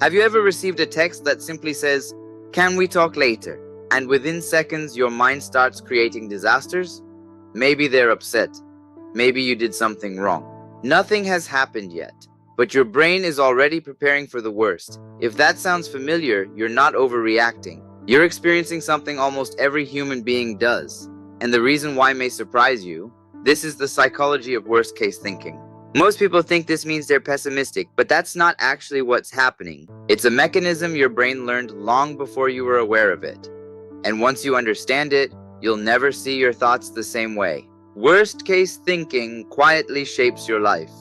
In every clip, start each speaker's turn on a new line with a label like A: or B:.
A: Have you ever received a text that simply says, "Can we talk later?" And within seconds, your mind starts creating disasters? Maybe they're upset. Maybe you did something wrong. Nothing has happened yet, but your brain is already preparing for the worst. If that sounds familiar, you're not overreacting. You're experiencing something almost every human being does. And the reason why may surprise you. This is the psychology of worst-case thinking. Most people think this means they're pessimistic, but that's not actually what's happening. It's a mechanism your brain learned long before you were aware of it. And once you understand it, you'll never see your thoughts the same way. Worst-case thinking quietly shapes your life.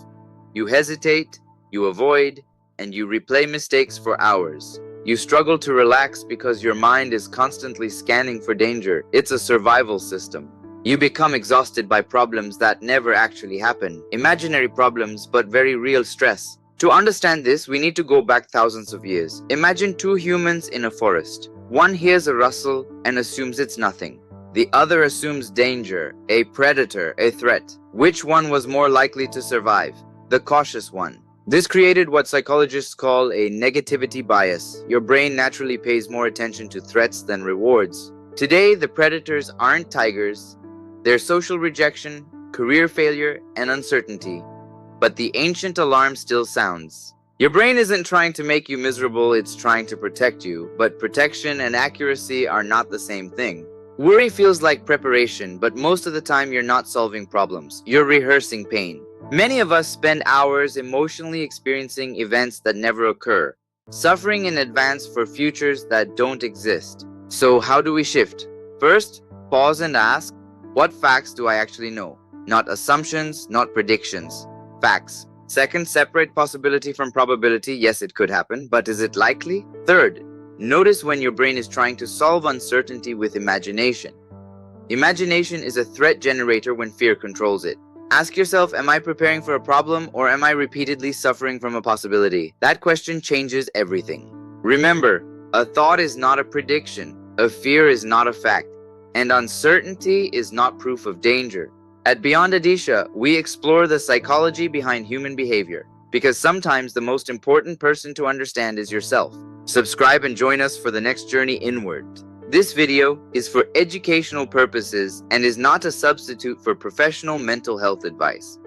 A: You hesitate, you avoid, and you replay mistakes for hours. You struggle to relax because your mind is constantly scanning for danger. It's a survival system. You become exhausted by problems that never actually happen. Imaginary problems, but very real stress. To understand this, we need to go back thousands of years. Imagine two humans in a forest. One hears a rustle and assumes it's nothing. The other assumes danger, a predator, a threat. Which one was more likely to survive? The cautious one. This created what psychologists call a negativity bias. Your brain naturally pays more attention to threats than rewards. Today, the predators aren't tigers. They're social rejection, career failure, and uncertainty. But the ancient alarm still sounds. Your brain isn't trying to make you miserable, it's trying to protect you. But protection and accuracy are not the same thing. Worry feels like preparation, but most of the time you're not solving problems. You're rehearsing pain. Many of us spend hours emotionally experiencing events that never occur, suffering in advance for futures that don't exist. So how do we shift? First, pause and ask, what facts do I actually know? Not assumptions, not predictions. Facts. Second, separate possibility from probability. Yes, it could happen, but is it likely? Third, notice when your brain is trying to solve uncertainty with imagination. Imagination is a threat generator when fear controls it. Ask yourself, am I preparing for a problem or am I repeatedly suffering from a possibility? That question changes everything. Remember, a thought is not a prediction, a fear is not a fact, and uncertainty is not proof of danger. At Beyond Adeesha, we explore the psychology behind human behavior, because sometimes the most important person to understand is yourself. Subscribe and join us for the next journey inward. This video is for educational purposes and is not a substitute for professional mental health advice.